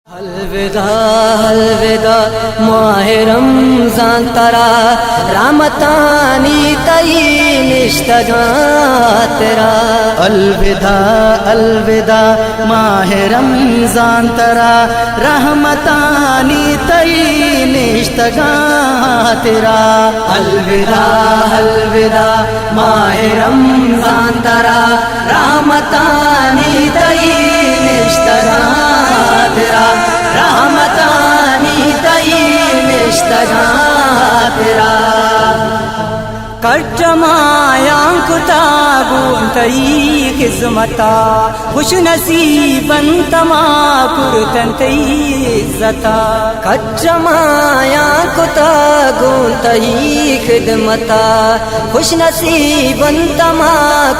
الوداع الوداع ماہ رمضان ترا رحمتانی تئی نشتگاں تیرا الوداع الوداع ماہ رمضان ترا رحمتانی تئی نشتگاں تیرا الوداع الوداع ماہ رمضان ترا رحمتانی تئی نشتگاں تیرا رحمتانی تئی نشتگاں تیرا کٹمایا کتا گونتئی خدمتا خوش نصیبن تما پرتن تئی عزتا کٹمایا کتا گونتئی خدمتا خوش نصیبن تما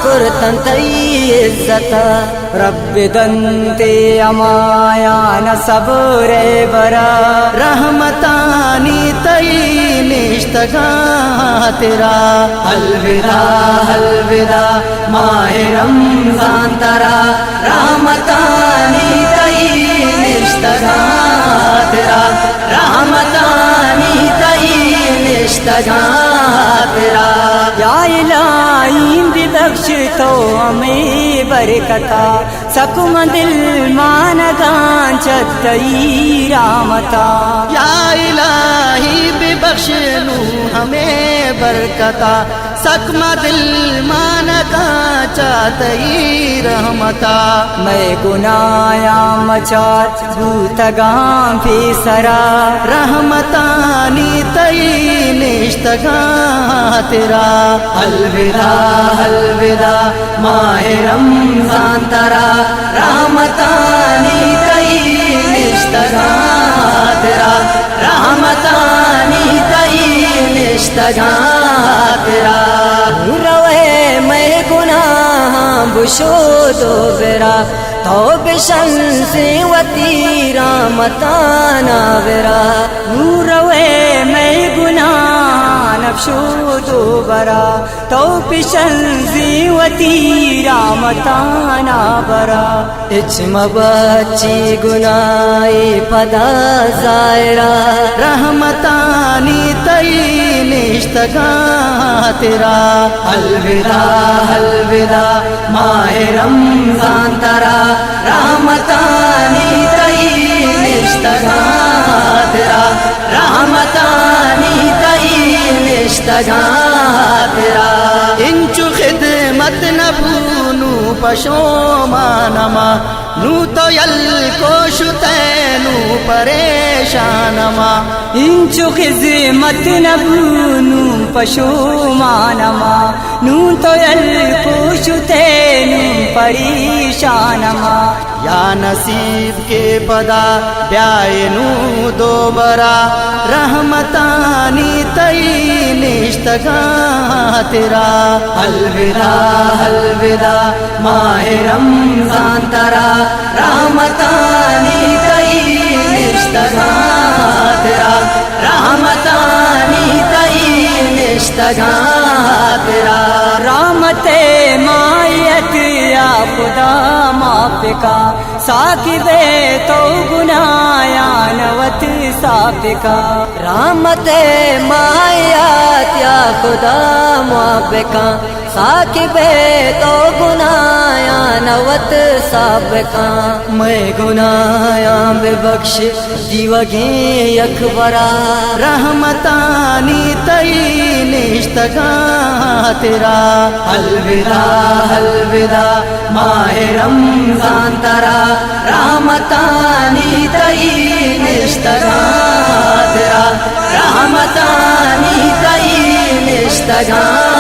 پرتن تئی عزتا رب دنتے امایا نصبر برا رحمتانی تئی نشتگاں تیرا الوداع الوداع ماہ رمضان ترا رحمتانی تئی نشتگاں تیرا رحمتانی تئی نشتگاں تیرا یا الہی ببخش تو ہمیں برکتا سکم دل مانگان چتئی رحمتا یا الہی ببخش لوں ہمیں برکتا سکم دل مانگا چاہتئی رحمتا میں گنایا مچات بھوتگاں پی سرا رحمتانی تئی نشتگاں تیرا الوداع الوداع ماہ رمضان ترا رحمتانی تئی نشتگاں تیرا رحمتانی تئی نشتگاں تیرا روے میں گناہ بشو دو برا توبشن سے وتی رحمتانا برا روے میں گناہ نفشو دو برا توبشن سے وتی رحمتانا برا اچم بچی گناہی پدا زائرہ رحمتانی تئی نشتگاں تیرا الوداع الوداع ماہ رمضان ترا رحمتانی تئی نشتگاں تیرا رحمتانی تئی نشتگاں تیرا انچو خدمت نبونو پشومانما نو تو یل کوش تینو پریشانما انچو خدمت نبونو پشومانما نو تو یل کوش تینو پریشانما یا نصیب کے پدا بیائنو دو برا رحمتانی تئی نشتگاں تیرا الوداع الوداع ماہ رمضان ترا رحمتانی تئی نشتگاں تیرا رحمتانی تئی نشتگاں تیرا رحمت مائیت یا خدا معاف کا ساکب تو گنایا نوت صاف کا رحمت مائیت یا خدا معاف کا ساکب تو گنایا نوت صاف کا میں گنایا بے بخش دیوگیں اکبرا رحمتانی تئی نشتگاں تیرا الوداع الوداع ماہ رمضان ترا رحمتانی تئی نشتگاں تیرا رحمتانی تئی نشتگاں